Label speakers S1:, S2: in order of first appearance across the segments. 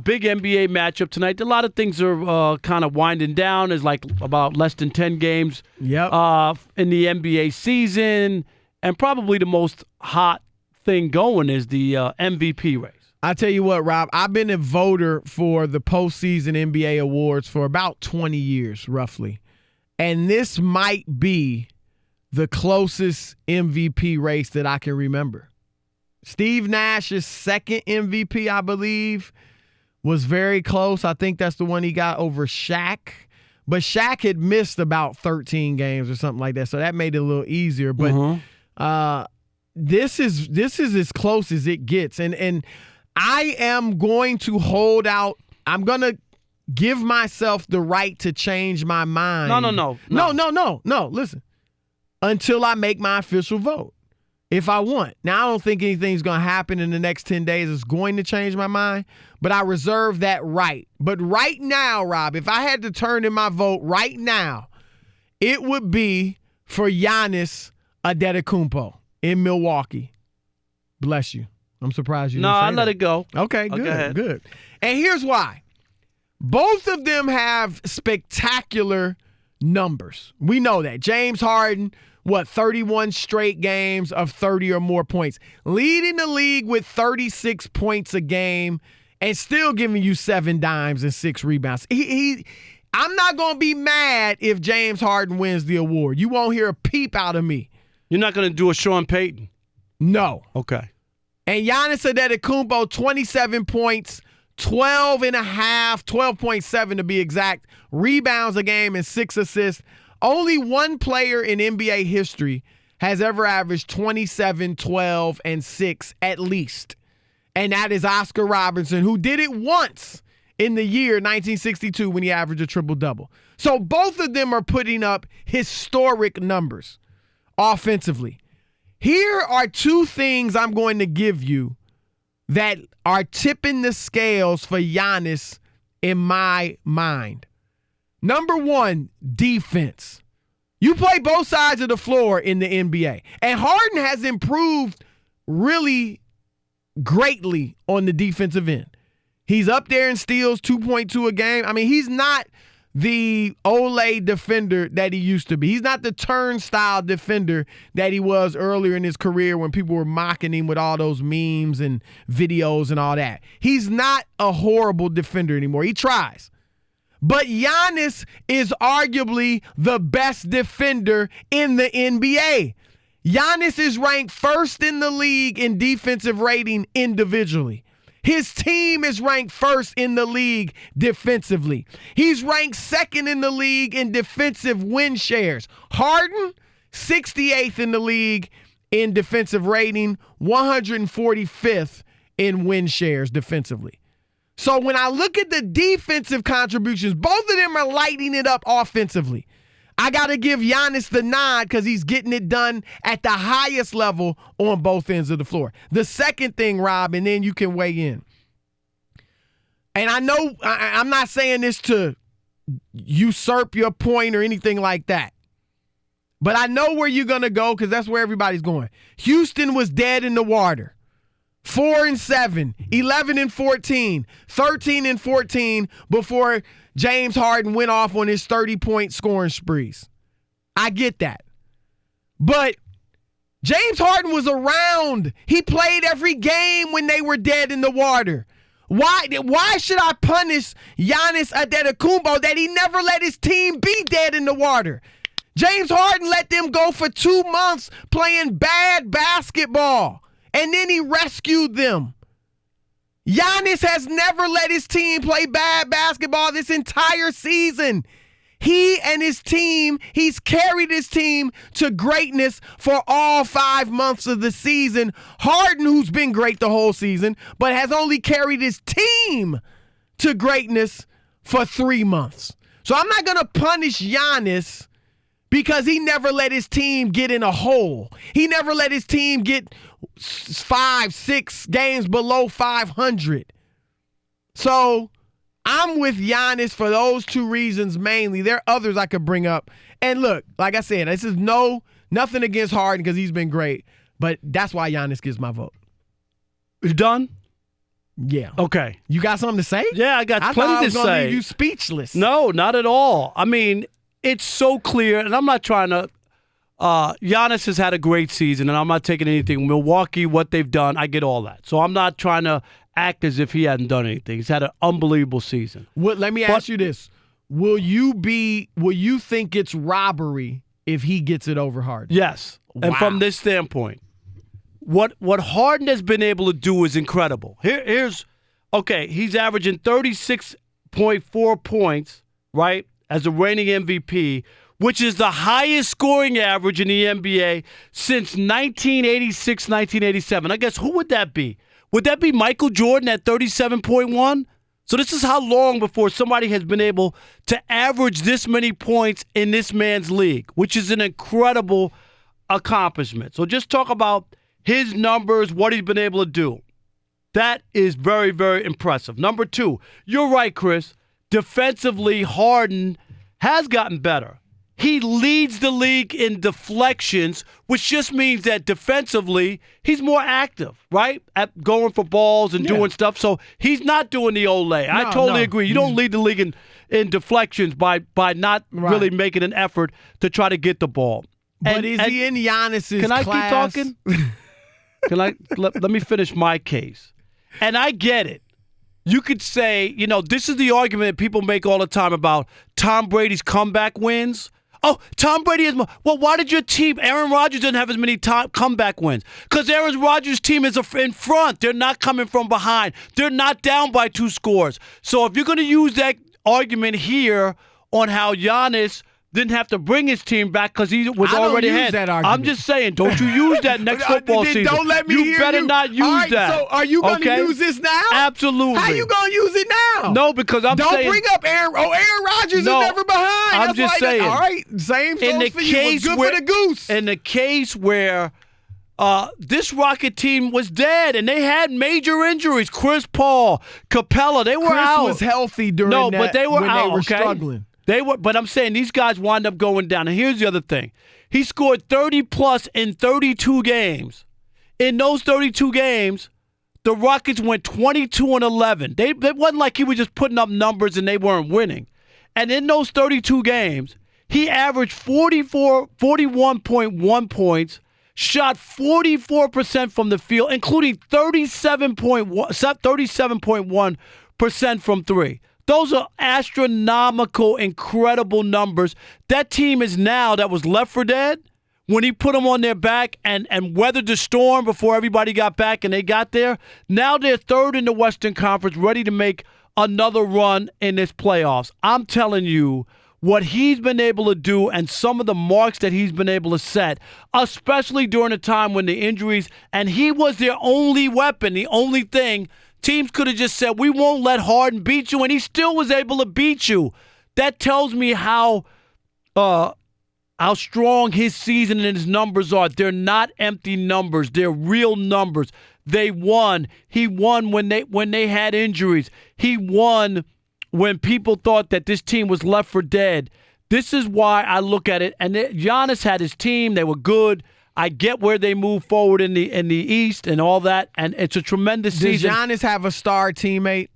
S1: Big NBA matchup tonight. A lot of things are kind of winding down. There's like about less than 10 games in the NBA season. And probably the most hot thing going is the MVP race.
S2: I tell you what, Rob, I've been a voter for the postseason NBA awards for about 20 years, roughly. And this might be the closest MVP race that I can remember. Steve Nash's second MVP, I believe, was very close. I think that's the one he got over Shaq. But Shaq had missed about 13 games or something like that, so that made it a little easier. But this is as close as it gets. And I am going to hold out. I'm going to give myself the right to change my mind. No. Listen. Until I make my official vote. If I want. Now, I don't think anything's going to happen in the next 10 days that's going to change my mind, but I reserve that right. But right now, Rob, if I had to turn in my vote right now, it would be for Giannis Antetokounmpo in Milwaukee. Bless you. I'm surprised you didn't say
S1: I let
S2: that.
S1: it go.
S2: Okay, good. And here's why. Both of them have spectacular numbers. We know that. James Harden, 31 straight games of 30 or more points. Leading the league with 36 points a game and still giving you 7 dimes and 6 rebounds. I'm not going to be mad if James Harden wins the award. You won't hear a peep out of me.
S1: You're not going to do a Sean Payton?
S2: No.
S1: Okay.
S2: And Giannis Antetokounmpo, 27 points, 12.7 to be exact, rebounds a game and 6 assists. Only one player in NBA history has ever averaged 27, 12, and 6 at least. And that is Oscar Robertson, who did it once in the year 1962 when he averaged a triple-double. So both of them are putting up historic numbers offensively. Here are 2 things I'm going to give you that are tipping the scales for Giannis in my mind. Number 1, defense. You play both sides of the floor in the NBA. And Harden has improved really greatly on the defensive end. He's up there in steals, 2.2 a game. I mean, he's not the Olay defender that he used to be. He's not the turnstile defender that he was earlier in his career when people were mocking him with all those memes and videos and all that. He's not a horrible defender anymore. He tries. But Giannis is arguably the best defender in the NBA. Giannis is ranked first in the league in defensive rating individually. His team is ranked first in the league defensively. He's ranked second in the league in defensive win shares. Harden, 68th in the league in defensive rating, 145th in win shares defensively. So when I look at the defensive contributions, both of them are lighting it up offensively. I got to give Giannis the nod because he's getting it done at the highest level on both ends of the floor. The second thing, Rob, and then you can weigh in. And I know I'm not saying this to usurp your point or anything like that. But I know where you're going to go because that's where everybody's going. Houston was dead in the water. 4-7, 11-14, 13-14 before James Harden went off on his 30-point scoring sprees. I get that. But James Harden was around. He played every game when they were dead in the water. Why should I punish Giannis Antetokounmpo that he never let his team be dead in the water? James Harden let them go for 2 months playing bad basketball. And then he rescued them. Giannis has never let his team play bad basketball this entire season. He and his team, he's carried his team to greatness for all 5 months of the season. Harden, who's been great the whole season, but has only carried his team to greatness for 3 months. So I'm not going to punish Giannis because he never let his team get in a hole. He never let his team get 5-6 games below 500. So I'm with Giannis for those 2 reasons mainly. There are others I could bring up. And look, like I said, this is nothing against Harden because he's been great. But that's why Giannis gets my vote.
S1: You done?
S2: Yeah.
S1: Okay.
S2: You got something to say?
S1: Yeah, I got
S2: I
S1: plenty
S2: thought I
S1: to
S2: was gonna
S1: say.
S2: leave you speechless.
S1: No, not at all. I mean, it's so clear, and I'm not trying to. Giannis has had a great season, and I'm not taking anything. Milwaukee, what they've done, I get all that. So I'm not trying to act as if he hasn't done anything. He's had an unbelievable season.
S2: Let me ask you this: Will you think it's robbery if he gets it over Harden?
S1: Yes.
S2: Wow.
S1: And from this standpoint, what Harden has been able to do is incredible. Here's he's averaging 36.4 points, right, as a reigning MVP, which is the highest scoring average in the NBA since 1986, 1987. I guess who would that be? Would that be Michael Jordan at 37.1? So this is how long before somebody has been able to average this many points in this man's league, which is an incredible accomplishment. So just talk about his numbers, what he's been able to do. That is very, very impressive. Number two, you're right, Chris. Defensively, Harden has gotten better. He leads the league in deflections, which just means that defensively, he's more active, right? At going for balls and doing stuff. So he's not doing the old lay. I totally agree. You don't lead the league in deflections by not really making an effort to try to get the ball.
S2: But is he in Giannis's
S1: class? Can I
S2: keep
S1: talking? Let me finish my case. And I get it. You could say, this is the argument that people make all the time about Tom Brady's comeback wins. Oh, Tom Brady is more. Well, why did your team, Aaron Rodgers, didn't have as many comeback wins? Because Aaron Rodgers' team is in front. They're not coming from behind. They're not down by 2 scores. So if you're going to use that argument here on how Giannis didn't have to bring his team back because he was already ahead.
S2: That argument.
S1: I'm just saying, don't you use that next football season.
S2: Don't let me hear you.
S1: You better not use that.
S2: So are you going to use this now?
S1: Absolutely.
S2: How you going to use it now?
S1: No, because I'm saying.
S2: Don't bring up Aaron. Aaron Rodgers is never behind.
S1: I'm just saying.
S2: All right, same for you. Good for the goose.
S1: In the case where this Rocket team was dead and they had major injuries, Chris Paul, Capella, they were out.
S2: Chris was healthy during that.
S1: But they were
S2: when
S1: out.
S2: They were struggling.
S1: But I'm saying these guys wind up going down. And here's the other thing. He scored 30-plus in 32 games. In those 32 games, the Rockets went 22-11. It wasn't like he was just putting up numbers and they weren't winning. And in those 32 games, he averaged 41.1 points, shot 44% from the field, including 37.1% from three. Those are astronomical, incredible numbers. That team is now, that was left for dead, when he put them on their back and weathered the storm before everybody got back and they got there, now they're third in the Western Conference, ready to make another run in this playoffs. I'm telling you, what he's been able to do and some of the marks that he's been able to set, especially during a time when the injuries, and he was their only weapon, the only thing. Teams could have just said, we won't let Harden beat you, and he still was able to beat you. That tells me how strong his season and his numbers are. They're not empty numbers. They're real numbers. They won. He won when they had injuries. He won when people thought that this team was left for dead. This is why I look at it. And Giannis had his team. They were good. I get where they move forward in the East and all that, and it's a tremendous season.
S2: Does Giannis have a star teammate?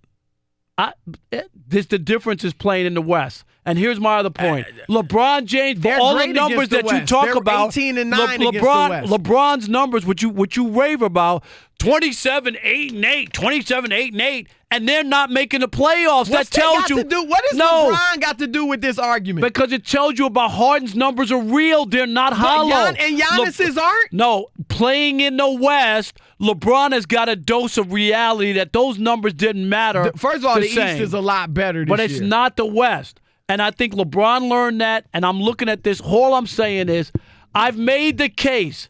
S1: The difference is playing in the West. And here's my other point. LeBron James, for all the numbers that you talk about,
S2: 18-9 against the West.
S1: LeBron's numbers, what you rave about, 27-8-8, 27-8-8, and they're not making the playoffs.
S2: What does LeBron got to do with this argument?
S1: Because it tells you about Harden's numbers are real. They're not hollow.
S2: And Giannis's aren't?
S1: No. Playing in the West, LeBron has got a dose of reality that those numbers didn't matter.
S2: First of all, the East is a lot better this year.
S1: But it's not the West. And I think LeBron learned that, and I'm looking at this. All I'm saying is I've made the case.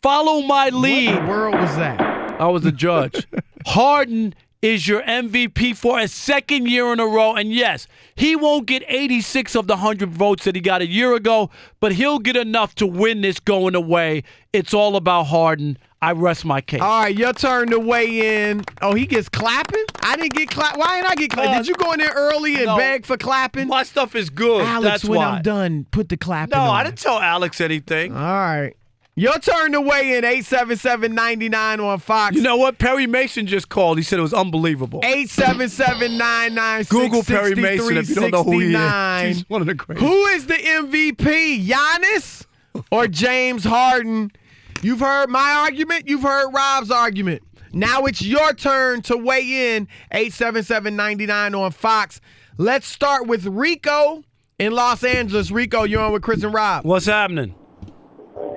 S1: Follow my lead.
S2: What in the world was that?
S1: I was a judge. Harden is your MVP for a second year in a row. And yes, he won't get 86 of the 100 votes that he got a year ago, but he'll get enough to win this going away. It's all about Harden. I rest my case.
S2: All right, your turn to weigh in. Oh, he gets clapping? I didn't get clapped. Why didn't I get clapped? Did you go in there early and beg for clapping?
S1: My stuff is good.
S2: Alex,
S1: That's
S2: when
S1: why.
S2: I'm done, put the clapping on.
S1: No, I didn't tell Alex anything.
S2: All right. Your turn to weigh in, 877-99 on Fox.
S1: You know what? Perry Mason just called. He said it was unbelievable.
S2: 877-996-6369.
S1: Google Perry Mason if you don't know who he is. He's one of the greatest.
S2: Who is the MVP, Giannis or James Harden? You've heard my argument. You've heard Rob's argument. Now it's your turn to weigh in, 877-99 on Fox. Let's start with Rico in Los Angeles. Rico, you're on with Chris and Rob.
S1: What's happening?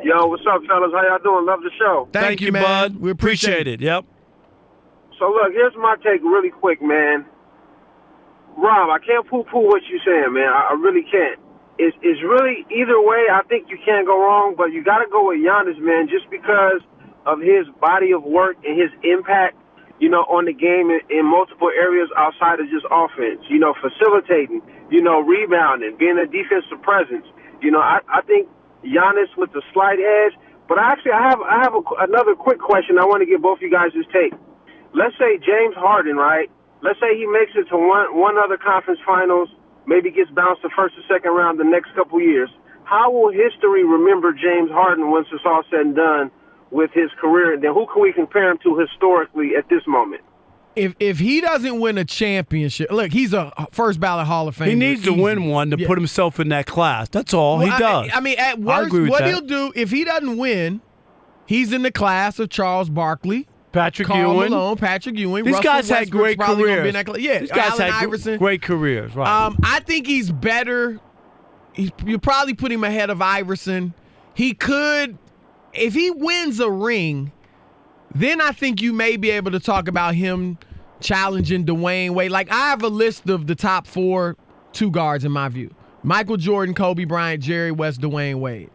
S3: Yo, what's up, fellas? How y'all doing? Love the show.
S2: Thank you, man.
S1: Bud.
S2: We appreciate it.
S1: Yep.
S3: So, look, here's my take really quick, man. Rob, I can't poo-poo what you're saying, man. I really can't. It's really, either way, I think you can't go wrong, but you got to go with Giannis, man, just because of his body of work and his impact, on the game in multiple areas outside of just offense, facilitating, rebounding, being a defensive presence. I think Giannis with the slight edge, but I have another quick question I want to get both of you guys' take. Let's say James Harden, right? Let's say he makes it to one other conference finals, maybe gets bounced the first or second round the next couple years. How will history remember James Harden once it's all said and done with his career? And then who can we compare him to historically at this moment?
S2: If he doesn't win a championship, look, he's a first ballot Hall of Famer.
S1: He needs to win one to put himself in that class. That's all he does.
S2: I mean, at worst, what he'll do, if he doesn't win, he's in the class of Charles Barkley,
S1: Patrick
S2: Karl
S1: Ewing.
S2: Malone, Patrick Ewing.
S1: These
S2: Russell
S1: guys had
S2: Westbrook's
S1: great
S2: probably gonna be in
S1: careers.
S2: that yeah,
S1: These guys
S2: Allen
S1: had
S2: Iverson.
S1: great careers, right?
S2: I think he's better. You probably put him ahead of Iverson. He could, if he wins a ring, then I think you may be able to talk about him challenging Dwyane Wade. Like, I have a list of the top 4 two guards in my view: Michael Jordan, Kobe Bryant, Jerry West, Dwyane Wade.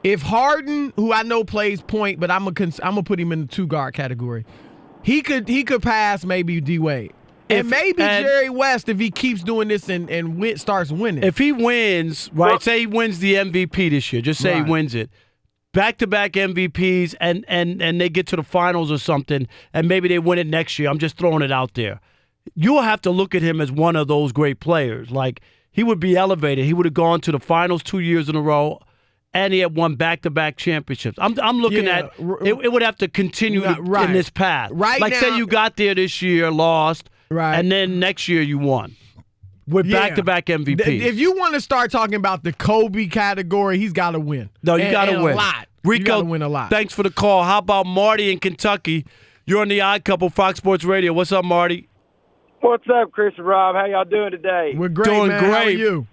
S2: If Harden, who I know plays point, but I'm gonna put him in the two guard category, he could pass maybe D Wade. And maybe Jerry West if he keeps doing this and starts winning.
S1: If he wins, right, say he wins the MVP this year, just say he wins it, back-to-back MVPs, and they get to the finals or something, and maybe they win it next year. I'm just throwing it out there. You'll have to look at him as one of those great players. Like, he would be elevated. He would have gone to the finals 2 years in a row, and he had won back-to-back championships. I'm looking at it would have to continue in this path.
S2: Right
S1: like,
S2: now,
S1: say you got there this year, lost, and then next year you won. With back-to-back MVPs.
S2: If you want to start talking about the Kobe category, he's got to win.
S1: No, you got to win.
S2: A lot.
S1: Rico,
S2: you got to win a lot.
S1: Thanks for the call. How about Marty in Kentucky? You're on the Odd Couple, Fox Sports Radio. What's up, Marty?
S4: What's up, Chris and Rob? How y'all doing today?
S2: We're great,
S1: doing
S2: man.
S1: great.
S2: How are you?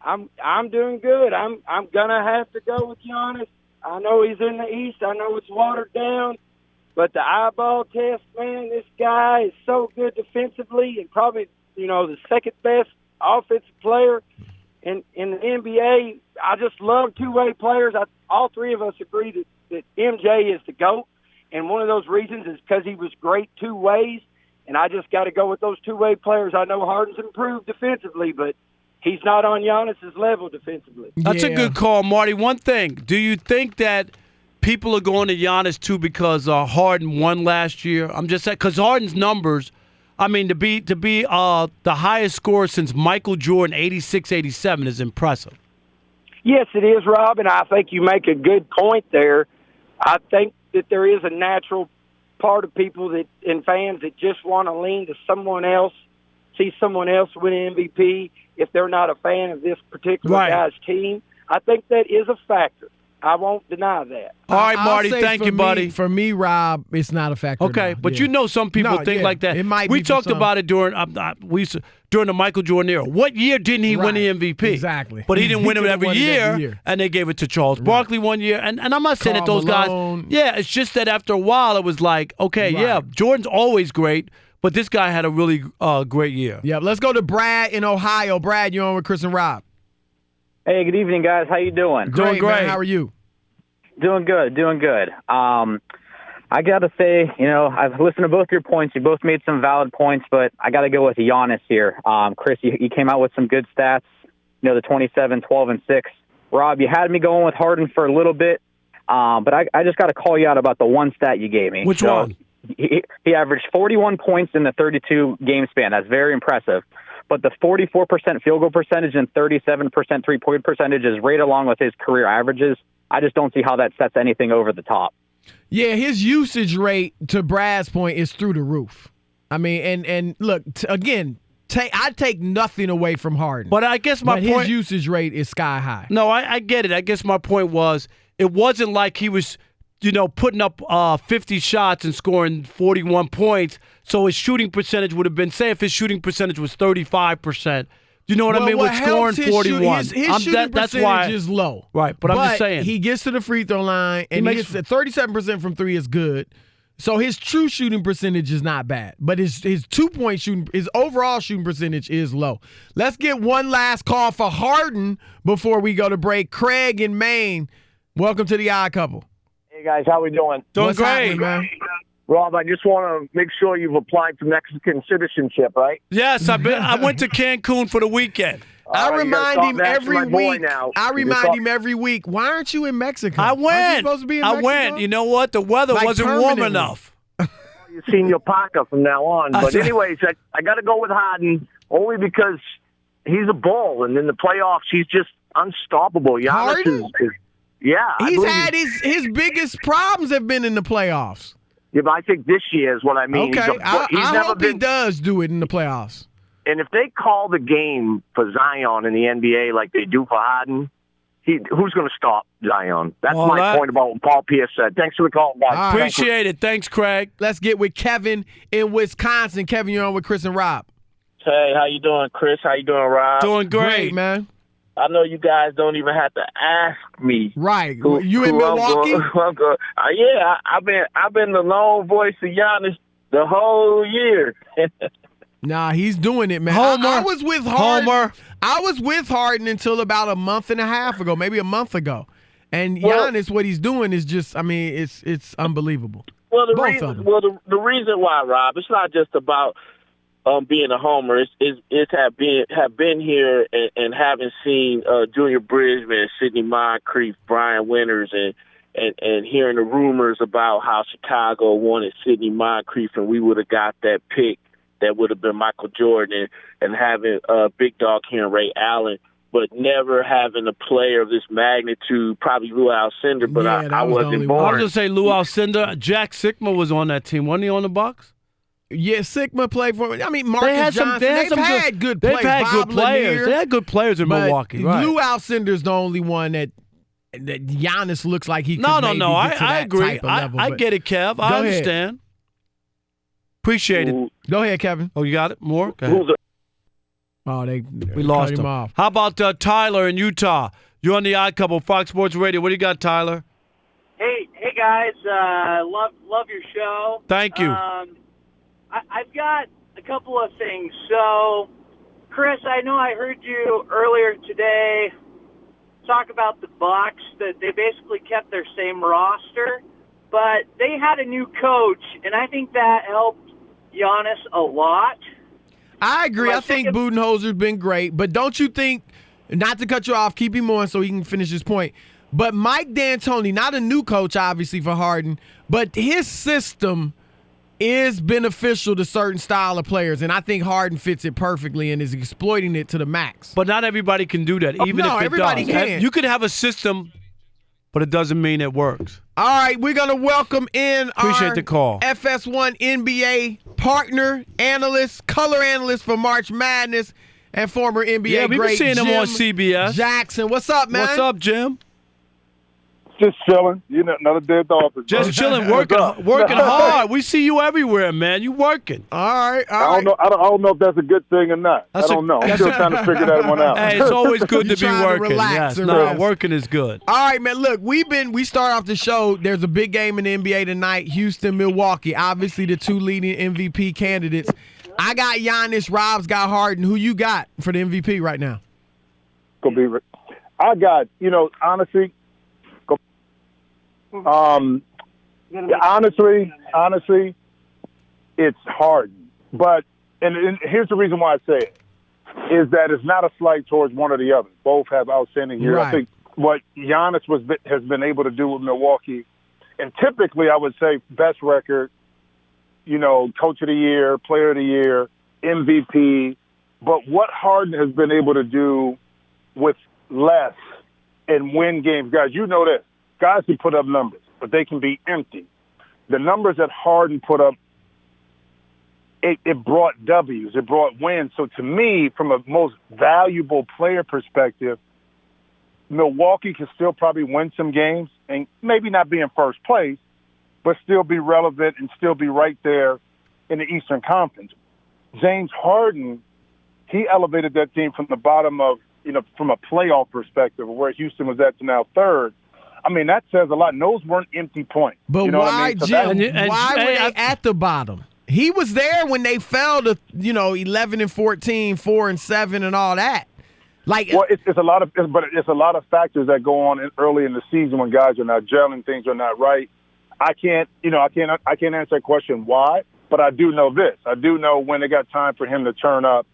S4: I'm doing good. I'm gonna have to go with Giannis. I know he's in the East. I know it's watered down, but the eyeball test, man, this guy is so good defensively and probably the second best offensive player in the NBA. I just love two-way players. All three of us agree that MJ is the GOAT, and one of those reasons is because he was great two ways. And I just got to go with those two-way players. I know Harden's improved defensively, but he's not on Giannis's level defensively.
S1: That's a good call, Marty. One thing, do you think that people are going to Giannis too because Harden won last year? I'm just saying, because Harden's numbers, I mean, to be the highest scorer since Michael Jordan, 86-87, is impressive.
S4: Yes, it is, Rob, and I think you make a good point there. I think that there is a natural part of people and fans that just want to lean to someone else, see someone else win MVP if they're not a fan of this particular guy's team. I think that is a factor. I won't deny that.
S1: All right, Marty, thank you, buddy.
S2: For me, Rob, it's not a factor.
S1: Okay, but some people think like that.
S2: It might
S1: we
S2: be
S1: talked about it during during the Michael Jordan era. What year didn't he win the MVP?
S2: Exactly.
S1: But he didn't win it every year, and they gave it to Charles Barkley one year. And I'm not saying that those
S2: Malone.
S1: guys – it's just that after a while it was like, okay, Jordan's always great, but this guy had a really great year.
S2: Yeah, let's go to Brad in Ohio. Brad, you're on with Chris and Rob.
S5: Hey, good evening, guys. How you doing?
S1: Doing great.
S2: Man. How are you?
S5: Doing good. I got to say, I've listened to both your points. You both made some valid points, but I got to go with Giannis here. Chris, you came out with some good stats, the 27, 12, and 6. Rob, you had me going with Harden for a little bit, but I just got to call you out about the one stat you gave me.
S1: Which one?
S5: He averaged 41 points in the 32-game span. That's very impressive. But the 44% field goal percentage and 37% three-point percentage is right along with his career averages. I just don't see how that sets anything over the top.
S2: Yeah, his usage rate, to Brad's point, is through the roof. I mean, and look, again, I take nothing away from Harden.
S1: But I guess my point,
S2: his usage rate is sky high.
S1: No, I get it. I guess my point was it wasn't like he was, putting up 50 shots and scoring 41 points. So his shooting percentage would have been, say, if his shooting percentage was 35%. You know what I mean? With scoring 41.
S2: His shooting percentage is low.
S1: Right, but I'm just saying.
S2: He gets to the free throw line, and he gets 37% from three is good. So his true shooting percentage is not bad. But his 2-point shooting, his overall shooting percentage is low. Let's get one last call for Harden before we go to break. Craig in Maine, welcome to the Odd Couple.
S6: Hey, guys, how we doing?
S1: Doing
S2: What's
S1: great,
S2: happening, man.
S6: Rob, I just want to make sure you've applied for Mexican citizenship, right?
S1: Yes, I went to Cancun for the weekend.
S2: I remind him every week. Why aren't you in Mexico?
S1: I went.
S2: Aren't you supposed to be in Mexico?
S1: I went. You know what? The weather wasn't warm enough.
S6: You're Senor Parker from now on. But anyways, I got to go with Harden only because he's a bull, and in the playoffs, he's just unstoppable.
S2: Harden?
S6: He's
S2: had his biggest problems have been in the playoffs.
S6: Yeah, but I think this year is what I mean.
S2: Okay, I hope he does do it in the playoffs.
S6: And if they call the game for Zion in the NBA like they do for Harden, who's going to stop Zion? That's my point about what Paul Pierce said. Thanks for the call, guys.
S1: Appreciate it. Thanks, Craig.
S2: Let's get with Kevin in Wisconsin. Kevin, you're on with Chris and Rob.
S7: Hey, how you doing, Chris? How you doing, Rob?
S1: Doing great,
S2: man.
S7: I know you guys don't even have to ask me.
S2: Right. You in Milwaukee?
S7: I've been the lone voice of Giannis the whole year.
S2: Nah, he's doing it, man. I was with Harden. I was with Harden until about a month and a half ago, maybe a month ago. And Giannis, what he's doing is just, it's unbelievable.
S7: Well, the reason why, Rob, it's not just about being a homer. It's have been here and having seen Junior Bridgman, Sidney Moncrief, Brian Winters, and hearing the rumors about how Chicago wanted Sidney Moncrief and we would have got that pick that would have been Michael Jordan, and having Big Dog here and Ray Allen, but never having a player of this magnitude, probably Lou Alcindor, but I wasn't born.
S1: I was going to say Lou Alcindor. Jack Sikma was on that team. Wasn't he on the Bucks?
S2: Yeah, Sigma played for. Marcus Johnson. They've had good players.
S1: They've had good players. They had good players in Milwaukee. Right.
S2: Lou Alcindor's the only one that Giannis looks like he could
S1: No.
S2: get to
S1: I
S2: that
S1: agree.
S2: type of level,
S1: I get it, Kev. I understand. Appreciate it.
S2: Go ahead, Kevin.
S1: Oh, you got it? More? Go ahead.
S2: We
S1: lost
S2: him
S1: off. How about Tyler in Utah? You're on the Odd Couple, Fox Sports Radio. What do you got, Tyler?
S8: Hey guys. Love your show.
S1: Thank you.
S8: I've got a couple of things. So, Chris, I know I heard you earlier today talk about the Bucks, that they basically kept their same roster, but they had a new coach, and I think that helped Giannis a lot.
S2: I agree. I think Budenholzer's been great, but don't you think, not to cut you off, keep him on so he can finish his point, but Mike D'Antoni, not a new coach, obviously, for Harden, but his system is beneficial to certain style of players, and I think Harden fits it perfectly and is exploiting it to the max.
S1: But not everybody can do that, even if it
S2: everybody
S1: does.
S2: Can.
S1: You could have a system, but it doesn't mean it works.
S2: All right, we're going to welcome in
S1: Appreciate the call.
S2: FS1 NBA partner, analyst, color analyst for March Madness, and former NBA
S1: we've
S2: great
S1: been seeing
S2: Jim
S1: him on CBS.
S2: Jackson. What's up, man?
S1: What's up, Jim?
S9: Just chilling. Another day at the office.
S1: Just chilling, working hard. We see you everywhere, man. You working.
S2: All right.
S9: I don't know if that's a good thing or not. I don't know. I'm still trying to figure that one out.
S1: Hey, it's always good to be working.
S2: Relax
S1: working is good.
S2: All right, man. Look, we start off the show. There's a big game in the NBA tonight. Houston, Milwaukee. Obviously, the two leading MVP candidates. I got Giannis. Rob's got Harden. Who you got for the MVP right now?
S9: I got, honestly. Honestly, it's Harden. But and here's the reason why I say it is that it's not a slight towards one or the other. Both have outstanding years.
S2: Right.
S9: I think what Giannis has been able to do with Milwaukee, and typically I would say best record, coach of the year, player of the year, MVP. But what Harden has been able to do with less and win games, guys, you know this. guys can put up numbers, but they can be empty. The numbers that Harden put up, it brought W's, it brought wins. So to me, from a most valuable player perspective, Milwaukee can still probably win some games and maybe not be in first place, but still be relevant and still be right there in the Eastern Conference. James Harden, he elevated that team from the bottom of, from a playoff perspective, where Houston was at to now third. I mean, that says a lot. And those weren't empty points.
S2: But
S9: you know
S2: why,
S9: what I mean?
S2: Jim? Why were they at the bottom? He was there when they fell to, 11-14, 4-7, and all that.
S9: Well, it's a lot of factors that go on early in the season when guys are not gelling, things are not right. I can't answer that question why, but I do know this. I do know when it got time for him to turn up,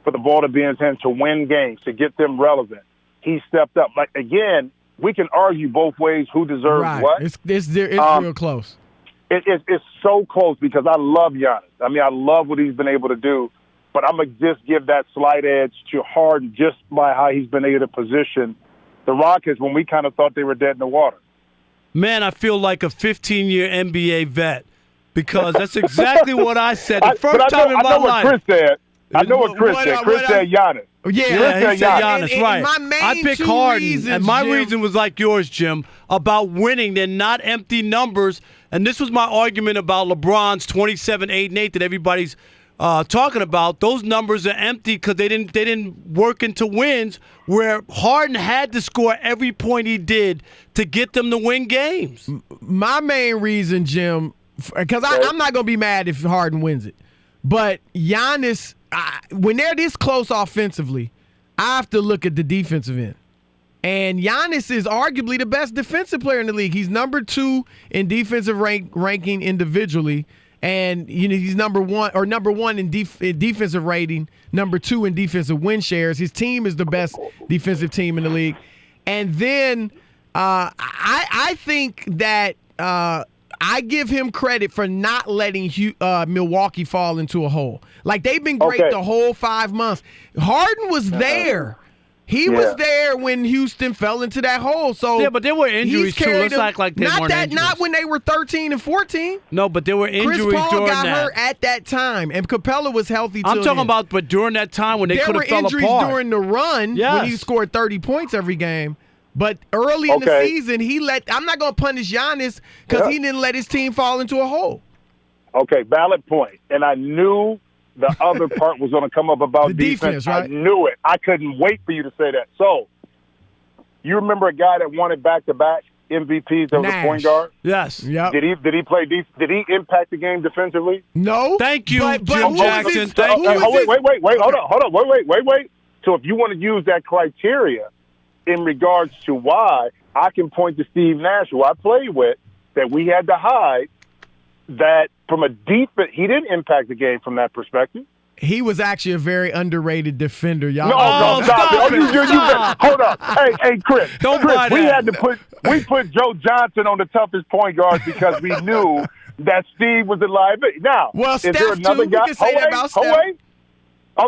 S9: for the ball to be in his hand, to win games, to get them relevant, he stepped up. Again, we can argue both ways who deserves what.
S2: It's real close.
S9: It's so close because I love Giannis. I mean, I love what he's been able to do, but I'm going to just give that slight edge to Harden just by how he's been able to position the Rockets when we kind of thought they were dead in the water.
S1: Man, I feel like a 15-year NBA vet because that's exactly what I said the first time in my life.
S9: I know what Chris said. Chris said Giannis.
S1: Yeah, he said Giannis, right.
S2: I
S1: picked Harden, and my reason was like yours, Jim, about winning. They're not empty numbers. And this was my argument about LeBron's 27, 8, and 8 that everybody's talking about. Those numbers are empty because they didn't work into wins, where Harden had to score every point he did to get them to win games.
S2: My main reason, Jim, because I'm not going to be mad if Harden wins it, but Giannis, when they're this close offensively, I have to look at the defensive end. And Giannis is arguably the best defensive player in the league. He's number 2 in defensive ranking individually. And he's number one in defensive rating, number 2 in defensive win shares. His team is the best defensive team in the league. And then I think that I give him credit for not letting Milwaukee fall into a hole. Like, they've been great the whole 5 months. Harden was there. He was there when Houston fell into that hole. So
S1: yeah, but there were injuries too. Let's act like they weren't injuries.
S2: Not when they were 13 and 14.
S1: No, but there were injuries during that.
S2: Chris Paul got hurt at that time, and Capella was healthy.
S1: I'm talking about, but during that time when they could have fell apart.
S2: There were injuries during the run when he scored 30 points every game. But early in the season, I'm not going to punish Giannis because he didn't let his team fall into a hole.
S9: Okay, valid point. And I knew the other part was going to come up about
S2: the defense, right?
S9: I knew it. I couldn't wait for you to say that. So, you remember a guy that won it back-to-back MVPs that was a point guard?
S1: Yes.
S2: Yep.
S9: Did he play? Did he impact the game defensively?
S2: No.
S1: Thank you,
S2: but
S1: Jim Jackson.
S2: Thank you.
S9: Wait. Hold on. Wait. So if you want to use that criteria in regards to why, I can point to Steve Nash, who I played with, that we had to hide. That from a defense, he didn't impact the game from that perspective.
S2: He was actually a very underrated defender, y'all.
S9: No, stop. Hold up. Hey, Chris. We put Joe Johnson on the toughest point guard because we knew that Steve was a liability. Now, is there another guy?
S2: We can say that about Steph.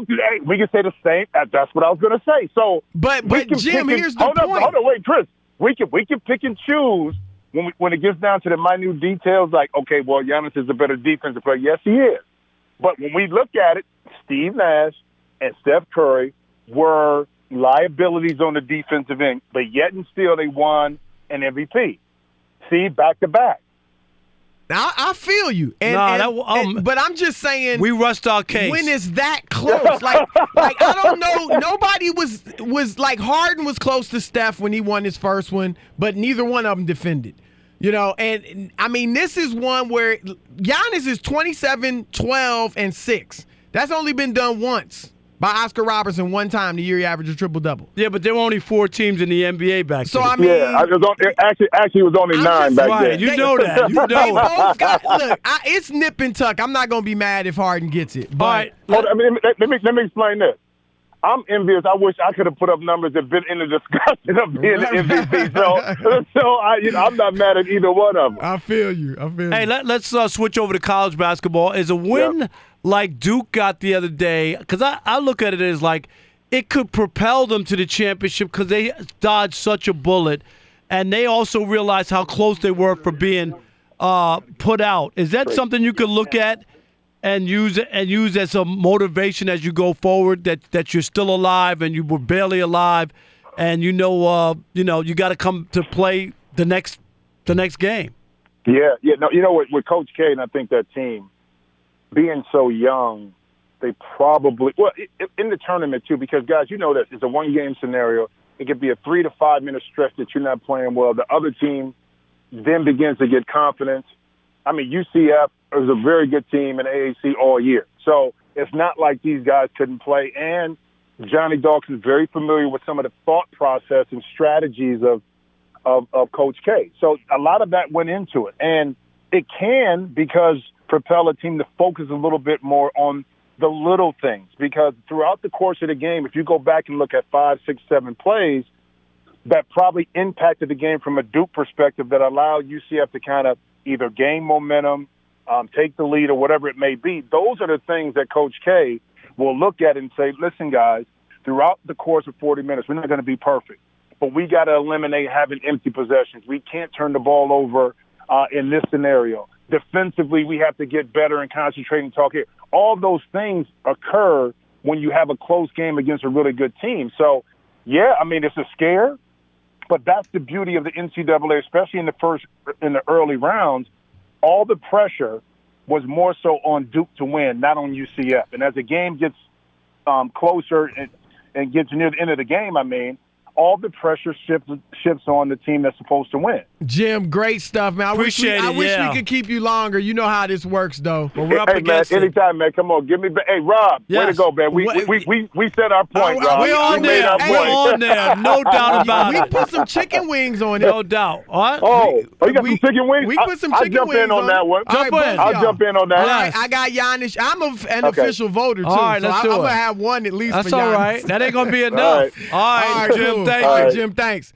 S9: Hey, we can say the same. That's what I was going to say. So,
S2: but Jim, here's the point.
S9: Hold on, wait, Chris. We can pick and choose. When it gets down to the minute details, like, okay, well, Giannis is a better defensive player. Yes, he is. But when we look at it, Steve Nash and Steph Curry were liabilities on the defensive end, but yet and still they won an MVP. See, back-to-back.
S2: Now, I feel you. But I'm just saying.
S1: We rushed our case.
S2: When it's that close. like I don't know. Nobody was like Harden was close to Steph when he won his first one, but neither one of them defended. And I mean, this is one where Giannis is 27, 12, and 6. That's only been done once by Oscar Robertson one time the year he averaged a triple-double.
S1: Yeah, but there were only 4 teams in the NBA back then.
S2: So, I mean...
S9: Yeah, actually it was only 9 back then.
S1: You know that. You know it.
S2: Look, it's nip and tuck. I'm not going to be mad if Harden gets it. But
S9: let me explain this. I'm envious. I wish I could have put up numbers that been in the discussion of being the MVP. So I'm not mad at either one of them.
S2: I feel you.
S1: Hey, let's switch over to college basketball. Is a win like Duke got the other day, because I look at it as like it could propel them to the championship because they dodged such a bullet. and they also realized how close they were for being put out. Is that something you could look at and use as a motivation as you go forward? That you're still alive and you were barely alive, and you got to come to play the next game.
S9: Yeah. No, you know what? With Coach K, and I think that team being so young, they probably in the tournament too, because guys, you know this, it's a 1-game scenario. It could be a 3 to 5 minute stretch that you're not playing well. The other team then begins to get confidence. I mean, UCF is a very good team in AAC all year, so it's not like these guys couldn't play. And Johnny Dawkins is very familiar with some of the thought process and strategies of Coach K. So a lot of that went into it, and it can because propel a team to focus a little bit more on the little things, because throughout the course of the game, if you go back and look at 5, 6, 7 plays that probably impacted the game from a Duke perspective that allowed UCF to kind of either gain momentum, take the lead, or whatever it may be, those are the things that Coach K will look at and say, listen, guys, throughout the course of 40 minutes, we're not going to be perfect, but we got to eliminate having empty possessions. We can't turn the ball over in this scenario. Defensively, we have to get better and concentrate and talk here. All those things occur when you have a close game against a really good team. So, yeah, I mean, it's a scare, but that's the beauty of the NCAA, especially in the early rounds. All the pressure was more so on Duke to win, not on UCF. And as the game gets closer and gets near the end of the game, I mean, all the pressure shifts on the team that's supposed to win.
S2: Jim, great stuff, man. I wish we could keep you longer. You know how this works, though.
S1: Well, we're up against
S9: man, anytime, man. Come on, give me. Hey, Rob, way to go, man. We said our point, Rob.
S1: We're on there. We're on there. No doubt about it.
S2: We put some chicken wings on it.
S1: No doubt. What?
S9: Oh, you got some chicken wings?
S2: We put some chicken wings
S9: in on that one. I'll jump in on that.
S2: All right, I got Giannis. I'm an official voter, too. All right, let's do it. I'm going to have one at least for Giannis.
S1: That's all right. That ain't going to be enough. All right, Jim. Thank you.
S2: Jim, thanks.